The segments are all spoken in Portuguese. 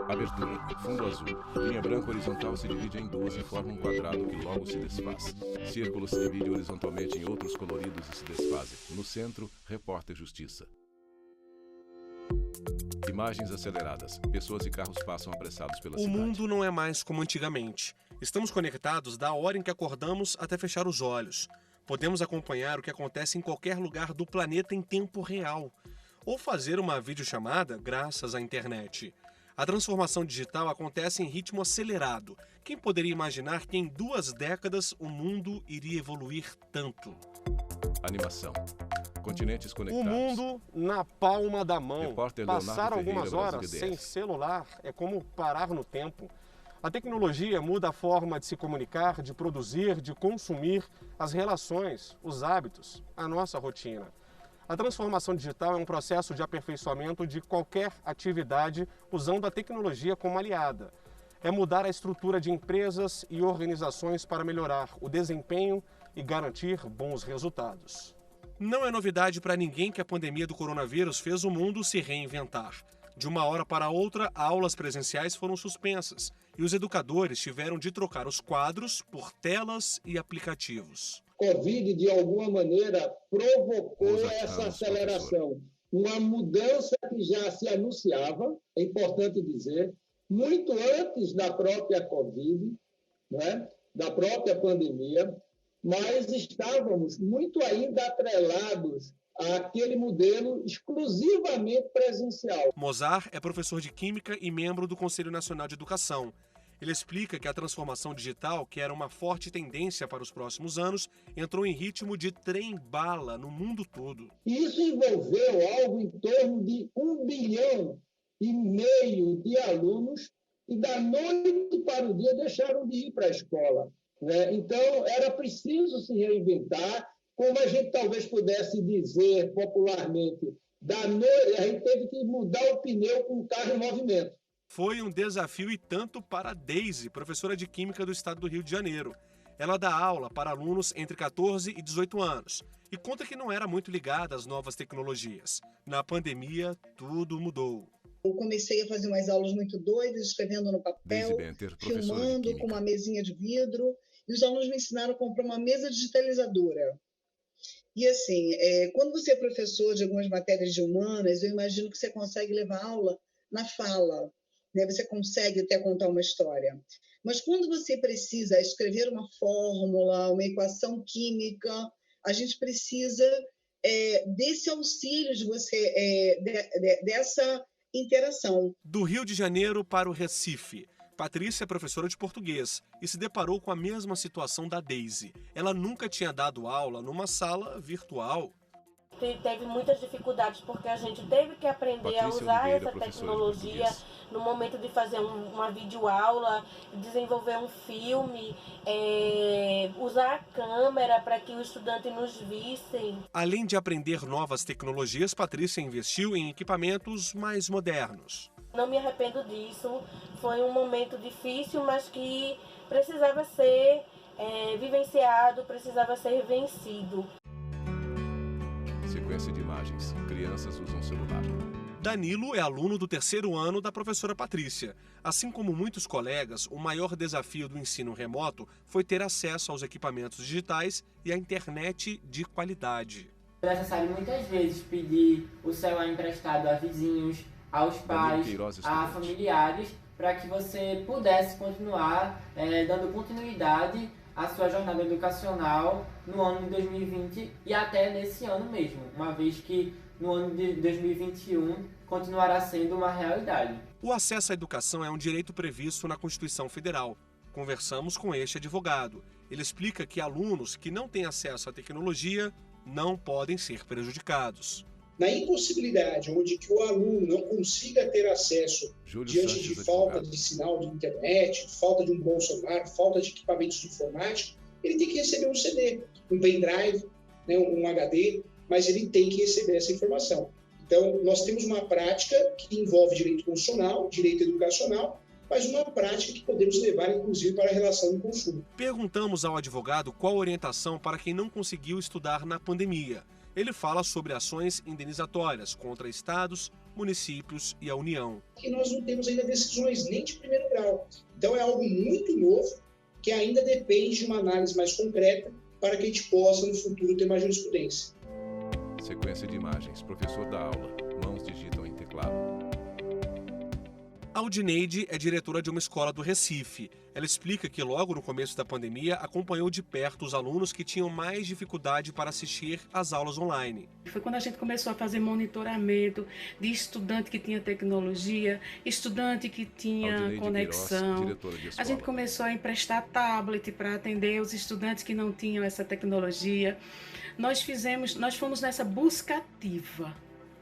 Abertura. Fundo azul. Linha branca horizontal se divide em duas e forma um quadrado que logo se desfaz. Círculo se divide horizontalmente em outros coloridos e se desfazem. No centro, repórter Justiça. Imagens aceleradas. Pessoas e carros passam apressados pela cidade. O mundo não é mais como antigamente. Estamos conectados da hora em que acordamos até fechar os olhos. Podemos acompanhar o que acontece em qualquer lugar do planeta em tempo real. Ou fazer uma videochamada graças à internet. A transformação digital acontece em ritmo acelerado. Quem poderia imaginar que em 2 décadas o mundo iria evoluir tanto? Animação. Continentes O conectados. mundo na palma da mão. Repórter Leonardo Passar algumas Ferreira, horas Brasil sem DF. celular é como parar no tempo. A tecnologia muda a forma de se comunicar, de produzir, de consumir, as relações, os hábitos, a nossa rotina. A transformação digital é um processo de aperfeiçoamento de qualquer atividade usando a tecnologia como aliada. É mudar a estrutura de empresas e organizações para melhorar o desempenho e garantir bons resultados. Não é novidade para ninguém que a pandemia do coronavírus fez o mundo se reinventar. De uma hora para outra, aulas presenciais foram suspensas e os educadores tiveram de trocar os quadros por telas e aplicativos. Covid, de alguma maneira, provocou Rosa essa Ramos, aceleração. Uma mudança que já se anunciava, é importante dizer, muito antes da própria Covid, né, da própria pandemia, mas estávamos muito ainda atrelados àquele modelo exclusivamente presencial. Mozart é professor de Química e membro do Conselho Nacional de Educação. Ele explica que a transformação digital, que era uma forte tendência para os próximos anos, entrou em ritmo de trem-bala no mundo todo. E isso envolveu algo em torno de 1,5 bilhão de alunos que, da noite para o dia, deixaram de ir para a escola, né? Então, era preciso se reinventar, como a gente talvez pudesse dizer popularmente, da noite, a gente teve que mudar o pneu com o carro em movimento. Foi um desafio e tanto para Deise, professora de Química do estado do Rio de Janeiro. Ela dá aula para alunos entre 14 e 18 anos e conta que não era muito ligada às novas tecnologias. Na pandemia, tudo mudou. Eu comecei a fazer umas aulas muito doidas, escrevendo no papel, Deise Benter, professora de filmando Química. com uma mesinha de vidro, e os alunos me ensinaram a comprar uma mesa digitalizadora. E assim, quando você é professor de algumas matérias de humanas, eu imagino que você consegue levar aula na fala, né? Você consegue até contar uma história. Mas quando você precisa escrever uma fórmula, uma equação química, a gente precisa desse auxílio de você, dessa interação. Do Rio de Janeiro para o Recife. Patrícia é professora de português e se deparou com a mesma situação da Deise. Ela nunca tinha dado aula numa sala virtual. Teve muitas dificuldades porque a gente teve que aprender a Patrícia usar Oliveira, essa professora de tecnologia português. no momento de fazer uma videoaula, desenvolver um filme, usar a câmera para que o estudante nos vissem. Além de aprender novas tecnologias, Patrícia investiu em equipamentos mais modernos. Não me arrependo disso, foi um momento difícil, mas que precisava ser vivenciado, precisava ser vencido. Sequência de imagens. Crianças usam celular. Danilo é aluno do 3º ano da professora Patrícia. Assim como muitos colegas, o maior desafio do ensino remoto foi ter acesso aos equipamentos digitais e à internet de qualidade. É necessário muitas vezes pedir o celular emprestado a vizinhos, aos pais, a familiares, para que você pudesse continuar dando continuidade à sua jornada educacional no ano de 2020 e até nesse ano mesmo, uma vez que no ano de 2021 continuará sendo uma realidade. O acesso à educação é um direito previsto na Constituição Federal. Conversamos com este advogado. Ele explica que alunos que não têm acesso à tecnologia não podem ser prejudicados. Na impossibilidade onde que o aluno não consiga ter acesso diante de falta de sinal de internet, falta de um bom celular, falta de equipamentos de informática, ele tem que receber um CD, um pendrive, né, um HD, mas ele tem que receber essa informação. Então, nós temos uma prática que envolve direito constitucional, direito educacional, mas uma prática que podemos levar, inclusive, para a relação do consumo. Perguntamos ao advogado qual a orientação para quem não conseguiu estudar na pandemia. Ele fala sobre ações indenizatórias contra estados, municípios e a União. E nós não temos ainda decisões nem de primeiro grau. Então é algo muito novo, que ainda depende de uma análise mais concreta para que a gente possa, no futuro, ter mais jurisprudência. Sequência de imagens. Professor da aula. Mãos digitam em teclado. Aldineide é diretora de uma escola do Recife. Ela explica que logo no começo da pandemia acompanhou de perto os alunos que tinham mais dificuldade para assistir às aulas online. Foi quando a gente começou a fazer monitoramento de estudante que tinha tecnologia, estudante que tinha Aldineide conexão. Queiroz, a gente começou a emprestar tablet para atender os estudantes que não tinham essa tecnologia. Nós fomos nessa busca ativa.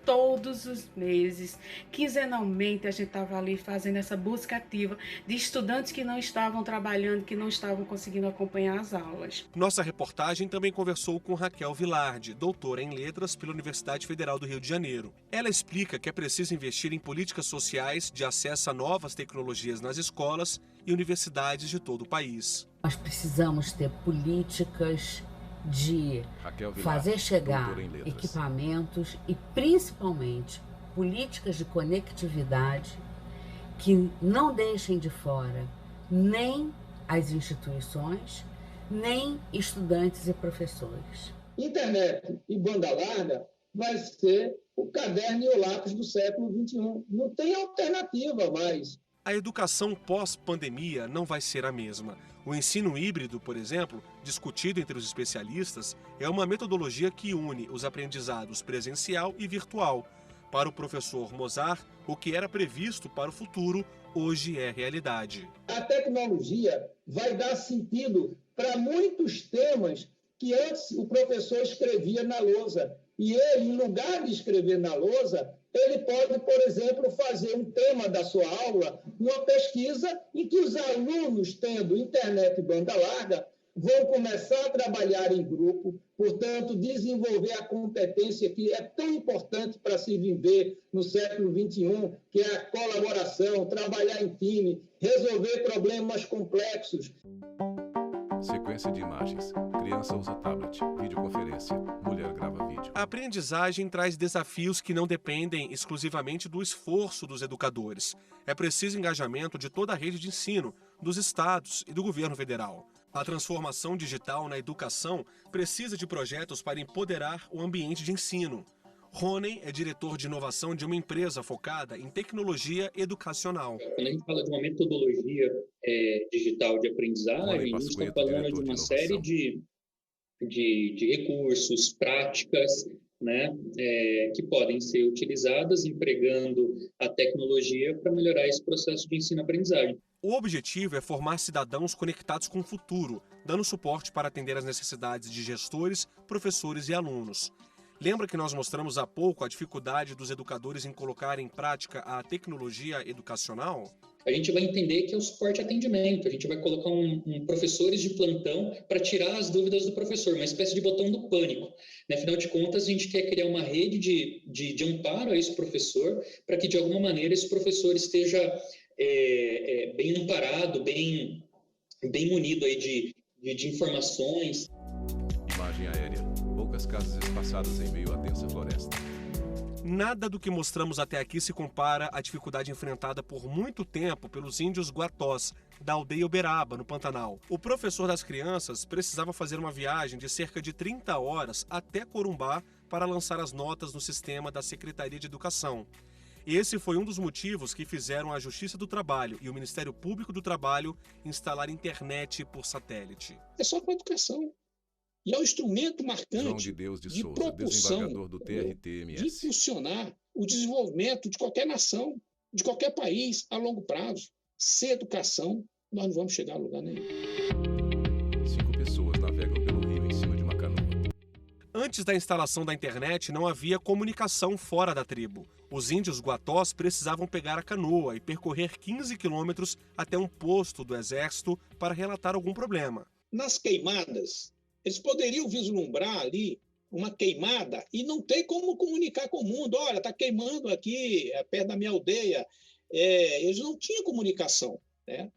Todos os meses, quinzenalmente, a gente estava ali fazendo essa busca ativa de estudantes que não estavam trabalhando, que não estavam conseguindo acompanhar as aulas. Nossa reportagem também conversou com Raquel Vilardi, doutora em letras pela Universidade Federal do Rio de Janeiro. Ela explica que é preciso investir em políticas sociais de acesso a novas tecnologias nas escolas e universidades de todo o país. Nós precisamos ter políticas de fazer chegar equipamentos e, principalmente, políticas de conectividade que não deixem de fora nem as instituições, nem estudantes e professores. Internet e banda larga vai ser o caderno e o lápis do século XXI. Não tem alternativa mais. A educação pós-pandemia não vai ser a mesma. O ensino híbrido, por exemplo, discutido entre os especialistas, é uma metodologia que une os aprendizados presencial e virtual. Para o professor Mozart, o que era previsto para o futuro, hoje é realidade. A tecnologia vai dar sentido para muitos temas que antes o professor escrevia na lousa. E ele, em lugar de escrever na lousa, ele pode, por exemplo, fazer um tema da sua aula, uma pesquisa em que os alunos, tendo internet e banda larga, vão começar a trabalhar em grupo, portanto, desenvolver a competência que é tão importante para se viver no século XXI, que é a colaboração, trabalhar em time, resolver problemas complexos. Sequência de imagens. Criança usa tablet. Videoconferência. Mulher grava vídeo. A aprendizagem traz desafios que não dependem exclusivamente do esforço dos educadores. É preciso engajamento de toda a rede de ensino, dos estados e do governo federal. A transformação digital na educação precisa de projetos para empoderar o ambiente de ensino. Rony é diretor de inovação de uma empresa focada em tecnologia educacional. Quando a gente fala de uma metodologia digital de aprendizagem, a gente está falando de uma série de recursos, práticas, né, que podem ser utilizadas empregando a tecnologia para melhorar esse processo de ensino-aprendizagem. O objetivo é formar cidadãos conectados com o futuro, dando suporte para atender às necessidades de gestores, professores e alunos. Lembra que nós mostramos há pouco a dificuldade dos educadores em colocar em prática a tecnologia educacional? A gente vai entender que é o suporte atendimento, a gente vai colocar professores de plantão para tirar as dúvidas do professor, uma espécie de botão do pânico. Afinal de contas, a gente quer criar uma rede de amparo a esse professor, para que de alguma maneira esse professor esteja bem amparado, bem munido aí de informações. Imagem aérea. Poucas casas espaçadas em meio à densa floresta. Nada do que mostramos até aqui se compara à dificuldade enfrentada por muito tempo pelos índios Guatós, da aldeia Uberaba, no Pantanal. O professor das crianças precisava fazer uma viagem de cerca de 30 horas até Corumbá para lançar as notas no sistema da Secretaria de Educação. Esse foi um dos motivos que fizeram a Justiça do Trabalho e o Ministério Público do Trabalho instalar internet por satélite. É só para a educação. E é um instrumento marcante João de Deus de Souza, propulsão, desembargador do TRT-MS. de impulsionar o desenvolvimento de qualquer nação, de qualquer país, a longo prazo. Sem educação, nós não vamos chegar a lugar nenhum. 5 pessoas navegam pelo rio em cima de uma canoa. Antes da instalação da internet, não havia comunicação fora da tribo. Os índios Guatós precisavam pegar a canoa e percorrer 15 quilômetros até um posto do exército para relatar algum problema. Nas queimadas, eles poderiam vislumbrar ali uma queimada e não tem como comunicar com o mundo. Olha, está queimando aqui, perto da minha aldeia. Eles não tinham comunicação, né?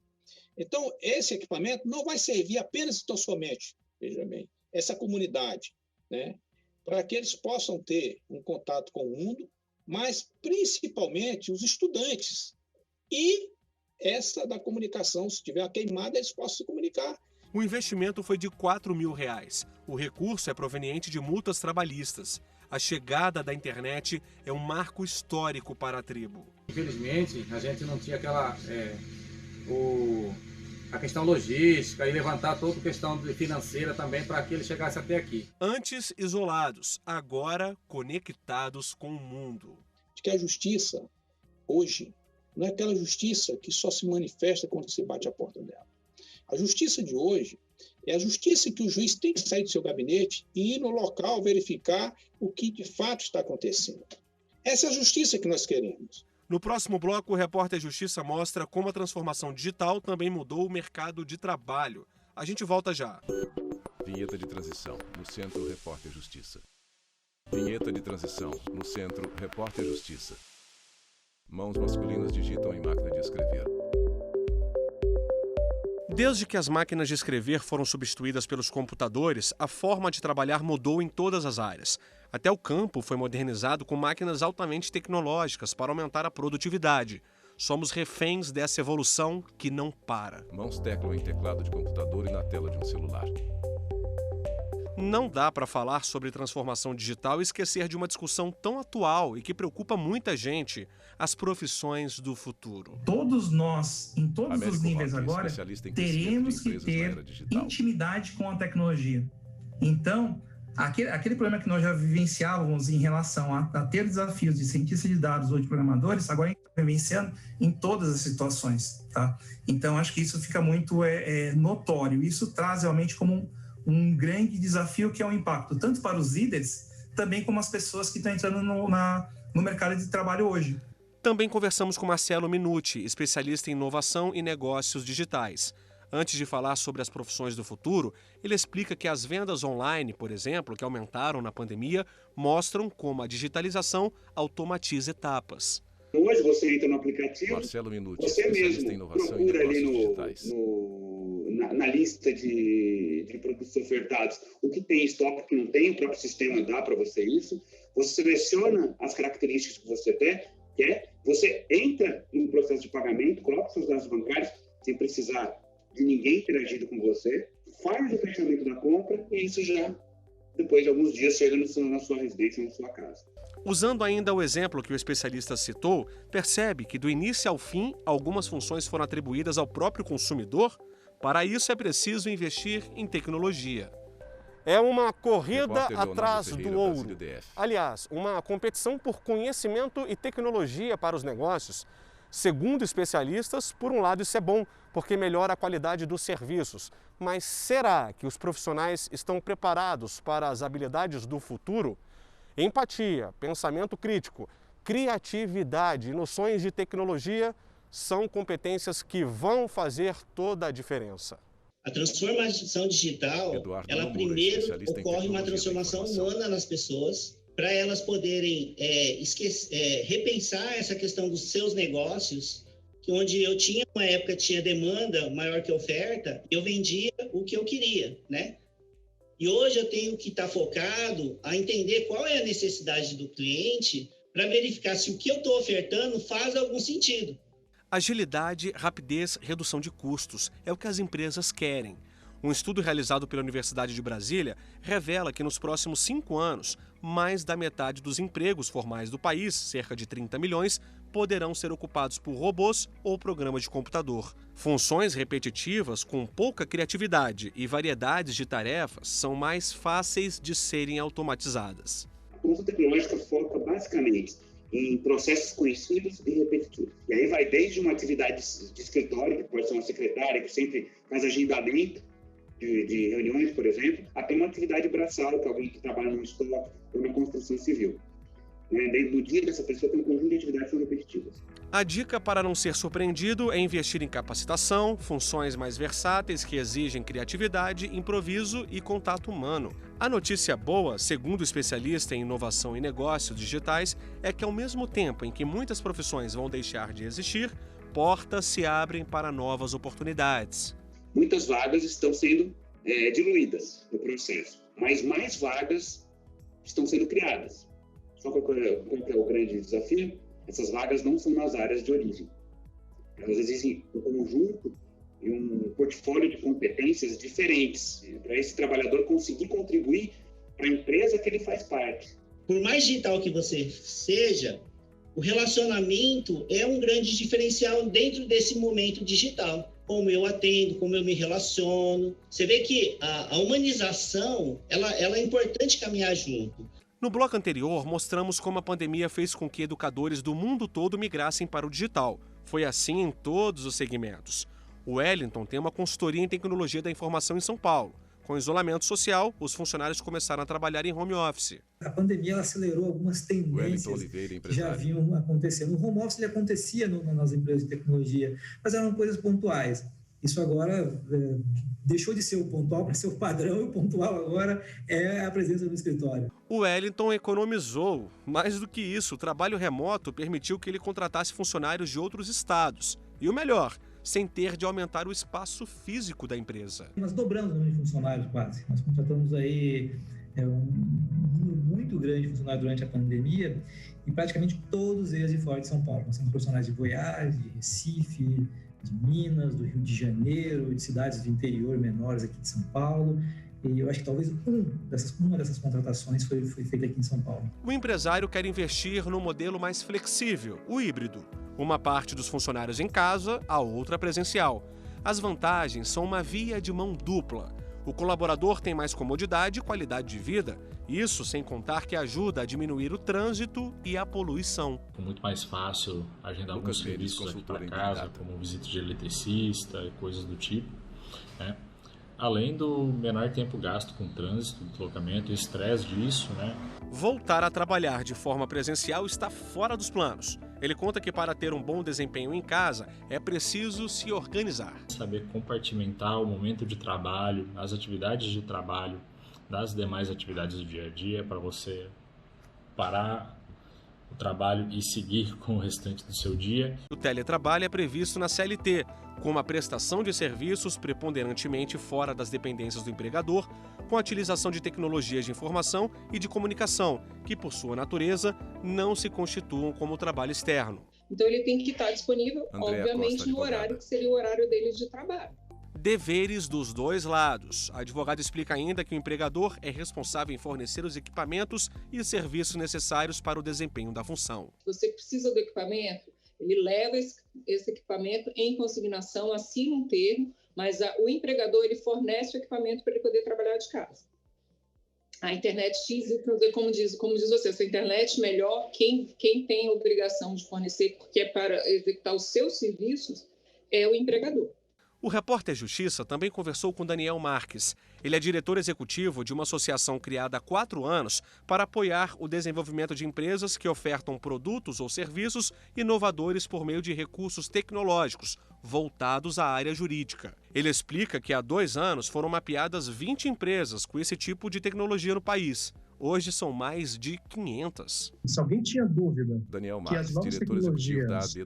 Então, esse equipamento não vai servir apenas e tão somente, veja bem, essa comunidade, né? Para que eles possam ter um contato com o mundo, mas principalmente os estudantes. E essa da comunicação, se tiver uma queimada, eles possam se comunicar. O investimento foi de R$ 4.000. O recurso é proveniente de multas trabalhistas. A chegada da internet é um marco histórico para a tribo. Infelizmente, a gente não tinha a questão logística e levantar toda a questão financeira também para que ele chegasse até aqui. Antes isolados, agora conectados com o mundo. Que a justiça, hoje, não é aquela justiça que só se manifesta quando você bate a porta dela. A justiça de hoje é a justiça que o juiz tem que sair do seu gabinete e ir no local verificar o que de fato está acontecendo. Essa é a justiça que nós queremos. No próximo bloco, o Repórter Justiça mostra como a transformação digital também mudou o mercado de trabalho. A gente volta já. Vinheta de transição, no Centro Repórter Justiça. Vinheta de transição, no Centro Repórter Justiça. Mãos masculinas digitam em máquina de escrever. Desde que as máquinas de escrever foram substituídas pelos computadores, a forma de trabalhar mudou em todas as áreas. Até o campo foi modernizado com máquinas altamente tecnológicas para aumentar a produtividade. Somos reféns dessa evolução que não para. Mãos teclam em teclado de computador e na tela de um celular. Não dá para falar sobre transformação digital e esquecer de uma discussão tão atual e que preocupa muita gente, as profissões do futuro. Todos nós, em todos os níveis agora, teremos que ter intimidade com a tecnologia. Então, aquele problema que nós já vivenciávamos em relação a ter desafios de cientistas de dados ou de programadores, agora a gente está vivenciando em todas as situações. Tá? Então, acho que isso fica muito notório. Isso traz realmente como um grande desafio, que é um impacto tanto para os líderes, também como as pessoas que estão entrando no mercado de trabalho hoje. Também conversamos com Marcelo Minuti, especialista em inovação e negócios digitais. Antes de falar sobre as profissões do futuro, ele explica que as vendas online, por exemplo, que aumentaram na pandemia, mostram como a digitalização automatiza etapas. Hoje você entra no aplicativo, Marcelo Minuti, você mesmo procura ali na lista de produtos ofertados o que tem em estoque, o que não tem, o próprio sistema dá para você isso. Você seleciona as características que você quer, você entra no processo de pagamento, coloca seus dados bancários, sem precisar de ninguém interagindo com você, faz o fechamento da compra e isso já, depois de alguns dias, chega na sua residência, na sua casa. Usando ainda o exemplo que o especialista citou, percebe que do início ao fim, algumas funções foram atribuídas ao próprio consumidor. Para isso é preciso investir em tecnologia. É uma corrida atrás do ouro. Aliás, uma competição por conhecimento e tecnologia para os negócios. Segundo especialistas, por um lado isso é bom, porque melhora a qualidade dos serviços. Mas será que os profissionais estão preparados para as habilidades do futuro? Empatia, pensamento crítico, criatividade e noções de tecnologia são competências que vão fazer toda a difereça. A transformação digital, ela primeiro ocorre uma transformação humana nas pessoas, para elas poderem repensar essa questão dos seus negócios, que onde eu tinha, uma época, tinha demanda maior que oferta, eu vendia o que eu queria, né? E hoje eu tenho que estar focado a entender qual é a necessidade do cliente para verificar se o que eu estou ofertando faz algum sentido. Agilidade, rapidez, redução de custos é o que as empresas querem. Um estudo realizado pela Universidade de Brasília revela que nos próximos 5 anos, mais da metade dos empregos formais do país, cerca de 30 milhões, poderão ser ocupados por robôs ou programas de computador. Funções repetitivas com pouca criatividade e variedades de tarefas são mais fáceis de serem automatizadas. A consulta tecnológica foca basicamente em processos conhecidos e repetitivos. E aí vai desde uma atividade de escritório, que pode ser uma secretária que sempre faz agendamento de reuniões, por exemplo, até uma atividade braçal, que é alguém que trabalha no estoque ou na construção civil. No dia dessa pessoa tem um conjunto de atividades que são repetitivas. A dica para não ser surpreendido é investir em capacitação, funções mais versáteis que exigem criatividade, improviso e contato humano. A notícia boa, segundo o especialista em inovação e negócios digitais, é que ao mesmo tempo em que muitas profissões vão deixar de existir, portas se abrem para novas oportunidades. Muitas vagas estão sendo diluídas no processo, mas mais vagas estão sendo criadas. Só qual é o grande desafio? Essas vagas não são nas áreas de origem. Elas exigem um conjunto e um portfólio de competências diferentes para esse trabalhador conseguir contribuir para a empresa que ele faz parte. Por mais digital que você seja, o relacionamento é um grande diferencial dentro desse momento digital. Como eu atendo, como eu me relaciono. Você vê que a humanização, ela é importante caminhar junto. No bloco anterior, mostramos como a pandemia fez com que educadores do mundo todo migrassem para o digital. Foi assim em todos os segmentos. O Wellington tem uma consultoria em tecnologia da informação em São Paulo. Com isolamento social, os funcionários começaram a trabalhar em home office. A pandemia acelerou algumas tendências que já vinham acontecendo. O home office ele acontecia nas empresas de tecnologia, mas eram coisas pontuais. Isso agora deixou de ser o pontual para ser o padrão, e o pontual agora é a presença no escritório. O Wellington economizou. Mais do que isso, o trabalho remoto permitiu que ele contratasse funcionários de outros estados. E o melhor, sem ter de aumentar o espaço físico da empresa. Nós dobramos o número de funcionários quase. Nós contratamos aí um número muito grande de funcionários durante a pandemia e praticamente todos eles de fora de São Paulo. Nós temos profissionais de Goiás, de Recife, de Minas, do Rio de Janeiro, de cidades do interior menores aqui de São Paulo. E eu acho que talvez uma dessas contratações foi feita aqui em São Paulo. O empresário quer investir no modelo mais flexível, o híbrido. Uma parte dos funcionários em casa, a outra presencial. As vantagens são uma via de mão dupla. O colaborador tem mais comodidade e qualidade de vida. Isso sem contar que ajuda a diminuir o trânsito e a poluição. É muito mais fácil agendar alguns serviços aqui para casa, como visita de eletricista e coisas do tipo, né? Além do menor tempo gasto com trânsito, deslocamento e estresse disso, né? Voltar a trabalhar de forma presencial está fora dos planos. Ele conta que para ter um bom desempenho em casa é preciso se organizar. Saber compartimentar o momento de trabalho, as atividades de trabalho, das demais atividades do dia a dia, para você parar o trabalho e seguir com o restante do seu dia. O teletrabalho é previsto na CLT, com uma prestação de serviços preponderantemente fora das dependências do empregador, com a utilização de tecnologias de informação e de comunicação, que por sua natureza não se constituam como trabalho externo. Então ele tem que estar disponível, obviamente, no horário que seria o horário dele de trabalho. Deveres dos dois lados. A advogada explica ainda que o empregador é responsável em fornecer os equipamentos e serviços necessários para o desempenho da função. Você precisa do equipamento, ele leva esse equipamento em consignação, assina um termo, mas o empregador ele fornece o equipamento para ele poder trabalhar de casa. A internet, como diz você, essa internet melhor, quem tem a obrigação de fornecer, porque é para executar os seus serviços, é o empregador. O repórter Justiça também conversou com Daniel Marques. Ele é diretor executivo de uma associação criada há 4 anos para apoiar o desenvolvimento de empresas que ofertam produtos ou serviços inovadores por meio de recursos tecnológicos, voltados à área jurídica. Ele explica que há 2 anos foram mapeadas 20 empresas com esse tipo de tecnologia no país. Hoje são mais de 500. Se alguém tinha dúvida que as novas tecnologias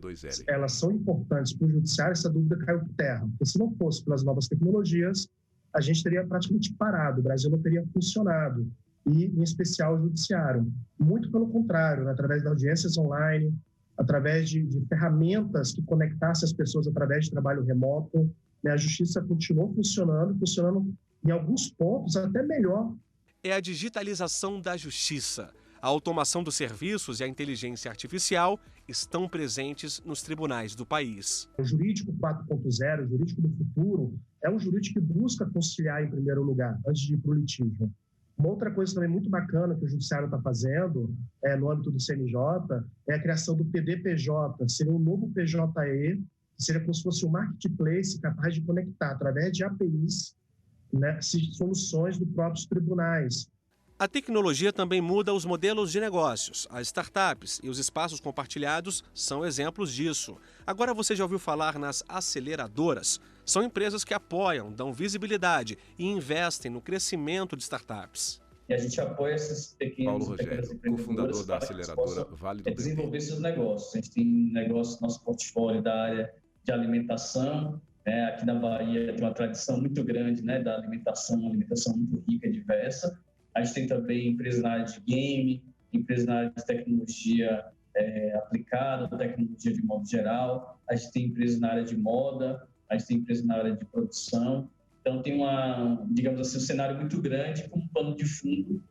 elas são importantes para o judiciário, essa dúvida caiu por terra. Porque se não fosse pelas novas tecnologias, a gente teria praticamente parado, o Brasil não teria funcionado, e em especial o judiciário. Muito pelo contrário, através de audiências online, através de ferramentas que conectassem as pessoas através de trabalho remoto, né, a justiça continuou funcionando em alguns pontos até melhor. É a digitalização da justiça. A automação dos serviços e a inteligência artificial estão presentes nos tribunais do país. O jurídico 4.0, o jurídico do futuro, é um jurídico que busca conciliar em primeiro lugar, antes de ir para o litígio. Uma outra coisa também muito bacana que o judiciário está fazendo, no âmbito do CNJ, é a criação do PDPJ, seria um novo PJE, que seria como se fosse um marketplace capaz de conectar, através de APIs, né, soluções dos próprios tribunais. A tecnologia também muda os modelos de negócios. As startups e os espaços compartilhados são exemplos disso. Agora você já ouviu falar nas aceleradoras? São empresas que apoiam, dão visibilidade e investem no crescimento de startups. E a gente apoia esses pequenos empreendedores, cofundador da aceleradora Vale do desenvolver seus negócios. A gente tem negócio no nosso portfólio da área de alimentação. Aqui na Bahia tem uma tradição muito grande, né, da alimentação, uma alimentação muito rica e diversa. A gente tem também empresas na área de game, empresas na área de tecnologia aplicada, tecnologia de modo geral, a gente tem empresas na área de moda, a gente tem empresas na área de produção. Então, tem digamos assim, um cenário muito grande com um pano de fundo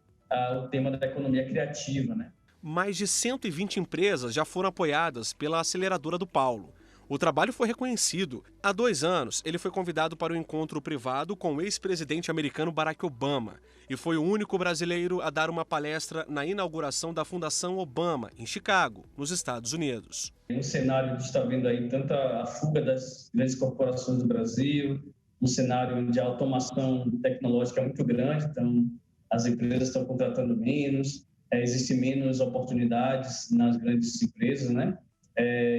o tema da economia criativa, né? Mais de 120 empresas já foram apoiadas pela aceleradora do Paulo. O trabalho foi reconhecido. Há 2 anos, ele foi convidado para um encontro privado com o ex-presidente americano Barack Obama e foi o único brasileiro a dar uma palestra na inauguração da Fundação Obama, em Chicago, nos Estados Unidos. Um cenário que está vendo aí tanta a fuga das grandes corporações do Brasil, um cenário de automação tecnológica muito grande, então as empresas estão contratando menos, existem menos oportunidades nas grandes empresas, né?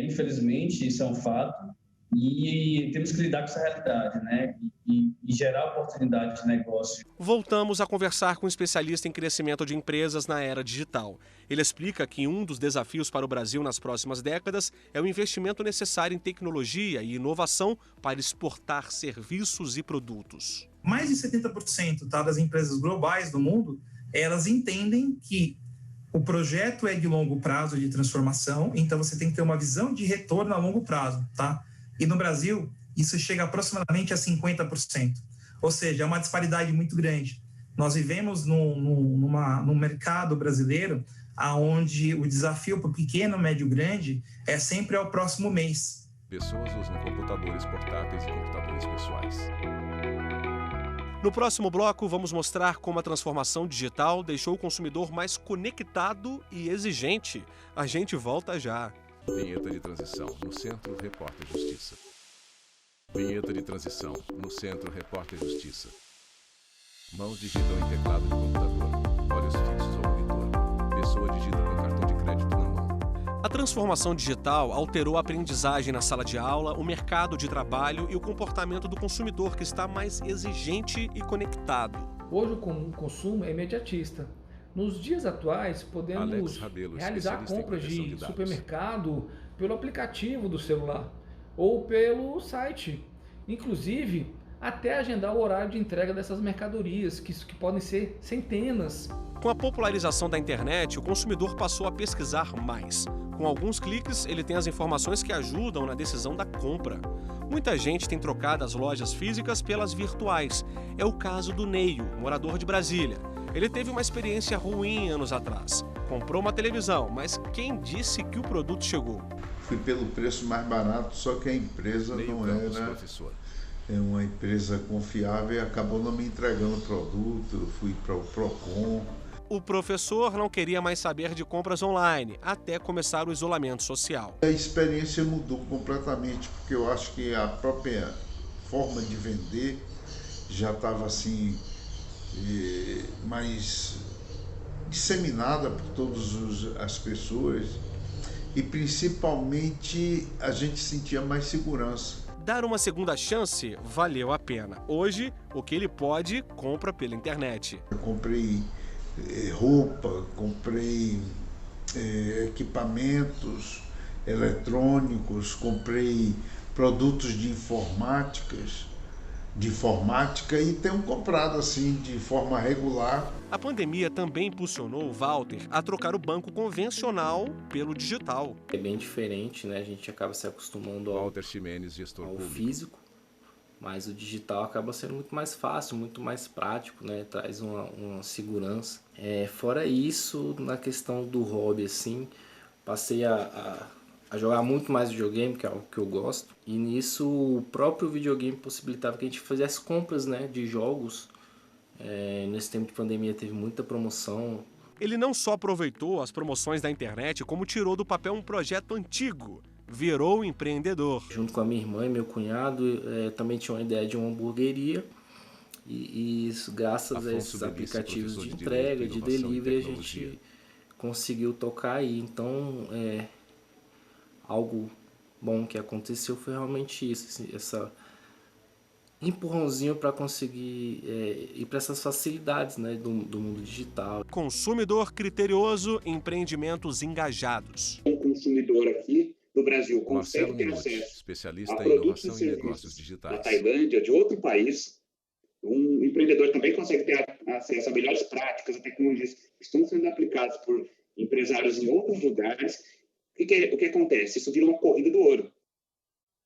Infelizmente, isso é um fato e temos que lidar com essa realidade, né? E gerar oportunidades de negócio. Voltamos a conversar com um especialista em crescimento de empresas na era digital. Ele explica que um dos desafios para o Brasil nas próximas décadas é o investimento necessário em tecnologia e inovação para exportar serviços e produtos. Mais de 70% das empresas globais do mundo, elas entendem que o projeto é de longo prazo de transformação, então você tem que ter uma visão de retorno a longo prazo, tá? E no Brasil, isso chega aproximadamente a 50%. Ou seja, é uma disparidade muito grande. Nós vivemos num mercado brasileiro onde o desafio para o pequeno, médio, grande é sempre ao próximo mês. Pessoas usam computadores portáteis e computadores pessoais. No próximo bloco, vamos mostrar como a transformação digital deixou o consumidor mais conectado e exigente. A gente volta já. Vinheta de transição, no Centro Repórter Justiça. Vinheta de transição, no Centro Repórter Justiça. Mãos digitam em teclado de computador, olhos fixos ao monitor. Pessoa digita com cartão de crédito na mão. A transformação digital alterou a aprendizagem na sala de aula, o mercado de trabalho e o comportamento do consumidor, que está mais exigente e conectado. Hoje o consumo é imediatista. Nos dias atuais, podemos realizar compras de supermercado pelo aplicativo do celular ou pelo site. Inclusive, até agendar o horário de entrega dessas mercadorias, que podem ser centenas. Com a popularização da internet, o consumidor passou a pesquisar mais. Com alguns cliques, ele tem as informações que ajudam na decisão da compra. Muita gente tem trocado as lojas físicas pelas virtuais. É o caso do Neio, morador de Brasília. Ele teve uma experiência ruim anos atrás. Comprou uma televisão, mas quem disse que o produto chegou? Fui pelo preço mais barato, só que a empresa não era uma empresa confiável e acabou não me entregando o produto. Eu fui para o Procon. O professor não queria mais saber de compras online, até começar o isolamento social. A experiência mudou completamente, porque eu acho que a própria forma de vender já estava assim mais disseminada por todas as pessoas e principalmente a gente sentia mais segurança. Dar uma segunda chance valeu a pena. Hoje, o que ele pode, compra pela internet. Eu comprei roupa, comprei equipamentos eletrônicos, comprei produtos de informática e tenho comprado assim de forma regular. A pandemia também impulsionou o Walter a trocar o banco convencional pelo digital. É bem diferente, né? A gente acaba se acostumando ao físico, mas o digital acaba sendo muito mais fácil, muito mais prático, né? Traz uma segurança. Fora isso, na questão do hobby, assim, passei a jogar muito mais videogame, que é algo que eu gosto. E nisso, o próprio videogame possibilitava que a gente fizesse compras, né, de jogos. Nesse tempo de pandemia teve muita promoção. Ele não só aproveitou as promoções da internet, como tirou do papel um projeto antigo. Virou empreendedor. Junto com a minha irmã e meu cunhado, também tinha uma ideia de uma hamburgueria. E isso, graças a esses aplicativos de entrega, de delivery, a gente conseguiu tocar aí. Então, algo bom que aconteceu foi realmente isso, essa empurrãozinho para conseguir ir para essas facilidades, né, do mundo digital. Consumidor criterioso, empreendimentos engajados. Um consumidor aqui do Brasil consegue ter acesso especialista em inovação e negócios digitais da Tailândia, de outro país. Um empreendedor também consegue ter acesso a melhores práticas, a tecnologias que estão sendo aplicadas por empresários em outros lugares. O que acontece? Isso vira uma corrida do ouro.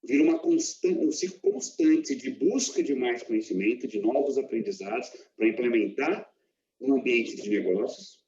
Vira um ciclo constante de busca de mais conhecimento, de novos aprendizados para implementar um ambiente de negócios,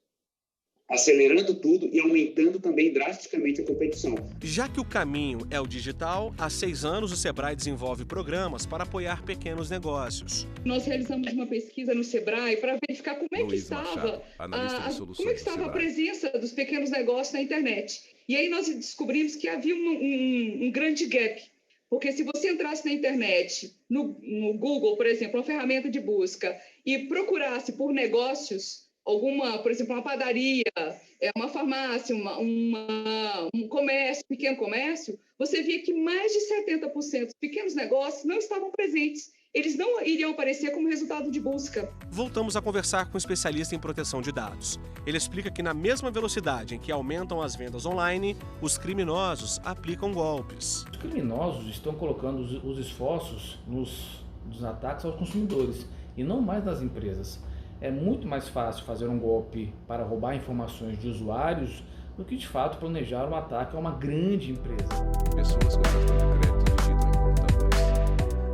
acelerando tudo e aumentando também drasticamente a competição. Já que o caminho é o digital, há 6 anos o Sebrae desenvolve programas para apoiar pequenos negócios. Nós realizamos uma pesquisa no Sebrae para verificar como é que estava a presença dos pequenos negócios na internet. E aí nós descobrimos que havia um grande gap. Porque se você entrasse na internet, no Google, por exemplo, uma ferramenta de busca, e procurasse por negócios, por exemplo, uma padaria, uma farmácia, um comércio, pequeno comércio, você via que mais de 70% dos pequenos negócios não estavam presentes. Eles não iriam aparecer como resultado de busca. Voltamos a conversar com um especialista em proteção de dados. Ele explica que na mesma velocidade em que aumentam as vendas online, os criminosos aplicam golpes. Os criminosos estão colocando os esforços nos ataques aos consumidores e não mais nas empresas. É muito mais fácil fazer um golpe para roubar informações de usuários do que, de fato, planejar um ataque a uma grande empresa. Pessoas com cartão de crédito digitam em computadores.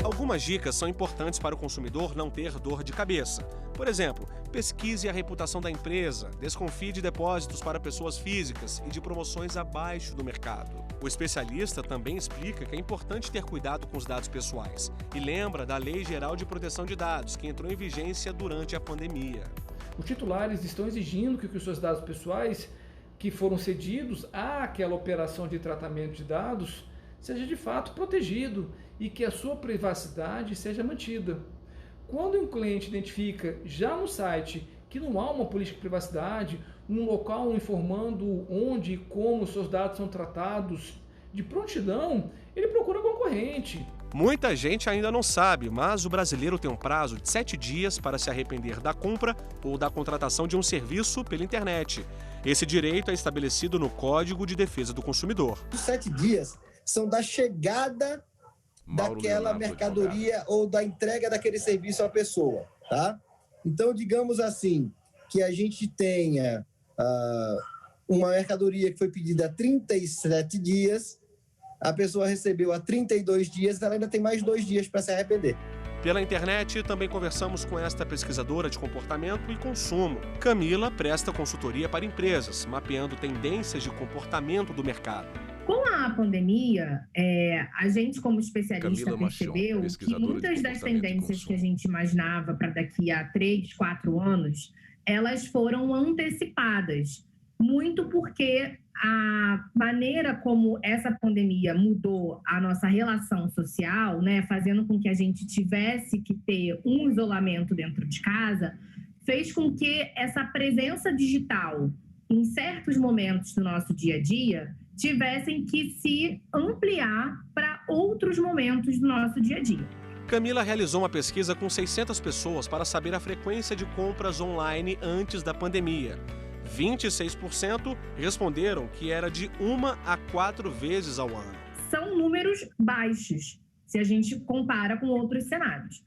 Algumas dicas são importantes para o consumidor não ter dor de cabeça. Por exemplo, pesquise a reputação da empresa, desconfie de depósitos para pessoas físicas e de promoções abaixo do mercado. O especialista também explica que é importante ter cuidado com os dados pessoais e lembra da Lei Geral de Proteção de Dados, que entrou em vigência durante a pandemia. Os titulares estão exigindo que os seus dados pessoais que foram cedidos àquela operação de tratamento de dados seja de fato protegido e que a sua privacidade seja mantida. Quando um cliente identifica já no site que não há uma política de privacidade, um local informando onde e como os seus dados são tratados, de prontidão, ele procura concorrente. Muita gente ainda não sabe, mas o brasileiro tem um prazo de 7 dias para se arrepender da compra ou da contratação de um serviço pela internet. Esse direito é estabelecido no Código de Defesa do Consumidor. Os 7 dias são da chegada daquela mercadoria ou da entrega daquele serviço à pessoa, tá? Então, digamos assim, que a gente tenha uma mercadoria que foi pedida há 37 dias, a pessoa recebeu há 32 dias, ela ainda tem mais 2 dias para se arrepender. Pela internet, também conversamos com esta pesquisadora de comportamento e consumo. Camila presta consultoria para empresas, mapeando tendências de comportamento do mercado. Com a pandemia, a gente, como especialista, percebeu que muitas das tendências que a gente imaginava para daqui a 3, 4 anos, elas foram antecipadas. Muito porque a maneira como essa pandemia mudou a nossa relação social, né, fazendo com que a gente tivesse que ter um isolamento dentro de casa, fez com que essa presença digital, em certos momentos do nosso dia a dia, tivessem que se ampliar para outros momentos do nosso dia a dia. Camila realizou uma pesquisa com 600 pessoas para saber a frequência de compras online antes da pandemia. 26% responderam que era de 1 a 4 vezes ao ano. São números baixos, se a gente compara com outros cenários.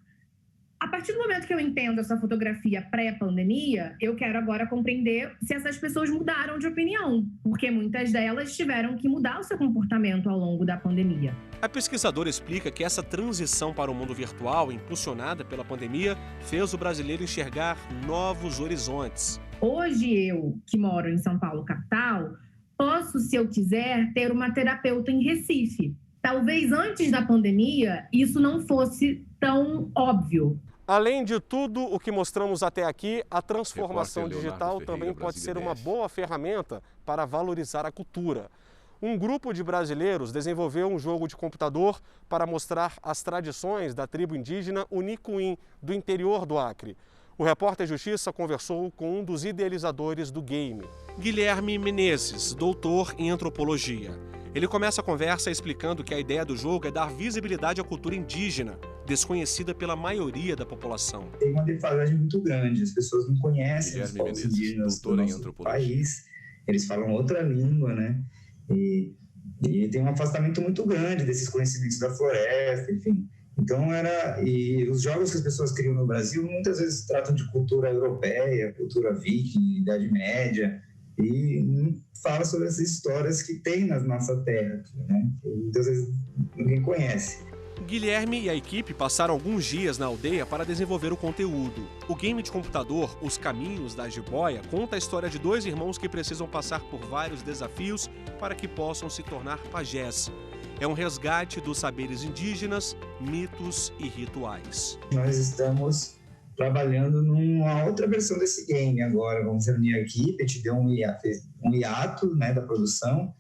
A partir do momento que eu entendo essa fotografia pré-pandemia, eu quero agora compreender se essas pessoas mudaram de opinião, porque muitas delas tiveram que mudar o seu comportamento ao longo da pandemia. A pesquisadora explica que essa transição para o mundo virtual, impulsionada pela pandemia, fez o brasileiro enxergar novos horizontes. Hoje eu, que moro em São Paulo, capital, posso, se eu quiser, ter uma terapeuta em Recife. Talvez antes da pandemia isso não fosse tão óbvio. Além de tudo o que mostramos até aqui, a transformação digital também pode ser uma boa ferramenta para valorizar a cultura. Um grupo de brasileiros desenvolveu um jogo de computador para mostrar as tradições da tribo indígena Unicuim, do interior do Acre. O Repórter Justiça conversou com um dos idealizadores do game, Guilherme Menezes, doutor em antropologia. Ele começa a conversa explicando que a ideia do jogo é dar visibilidade à cultura indígena, desconhecida pela maioria da população. Tem uma defasagem muito grande, as pessoas não conhecem os povos indígenas do nosso país, eles falam outra língua, né? E tem um afastamento muito grande desses conhecimentos da floresta, enfim. Então e os jogos que as pessoas criam no Brasil muitas vezes tratam de cultura europeia, cultura viking, Idade Média, e não fala sobre essas histórias que tem na nossa terra, né? Muitas vezes ninguém conhece. Guilherme e a equipe passaram alguns dias na aldeia para desenvolver o conteúdo. O game de computador Os Caminhos da Jiboia conta a história de 2 irmãos que precisam passar por vários desafios para que possam se tornar pajés. É um resgate dos saberes indígenas, mitos e rituais. Nós estamos trabalhando numa outra versão desse game agora. Vamos reunir a equipe, a gente deu um hiato, né, da produção.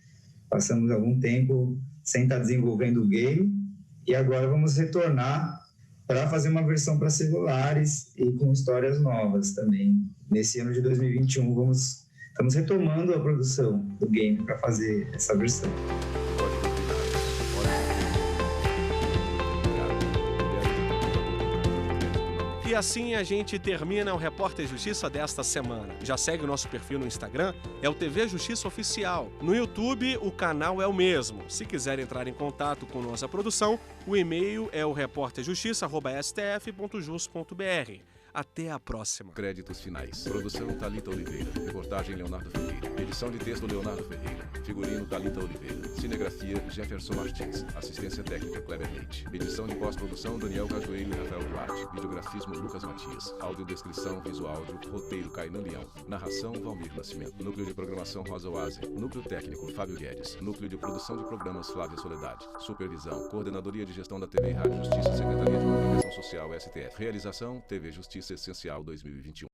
Passamos algum tempo sem estar desenvolvendo o game. E agora vamos retornar para fazer uma versão para celulares e com histórias novas também. Nesse ano de 2021, estamos retomando a produção do game para fazer essa versão. E assim a gente termina o Repórter Justiça desta semana. Já segue o nosso perfil no Instagram, é o TV Justiça Oficial. No YouTube, o canal é o mesmo. Se quiser entrar em contato com nossa produção, o e-mail é o reporterjustiça@stf.jus.br. Até a próxima. Créditos finais. Produção Thalita Oliveira. Reportagem Leonardo Ferreira. Edição de texto Leonardo Ferreira. Figurino Thalita Oliveira. Cinegrafia Jefferson Martins. Assistência técnica Kleber Leite. Edição de pós-produção Daniel Cajueiro e Rafael Duarte. Videografismo Lucas Matias. Audiodescrição visual áudio. Roteiro Kainan Leão. Narração Valmir Nascimento. Núcleo de programação Rosa Oase. Núcleo técnico Fábio Guedes. Núcleo de produção de programas Flávia Soledade. Supervisão Coordenadoria de Gestão da TV e Rádio Justiça. Secretaria de Comunicação Social STF. Realização TV Justiça Essencial 2021.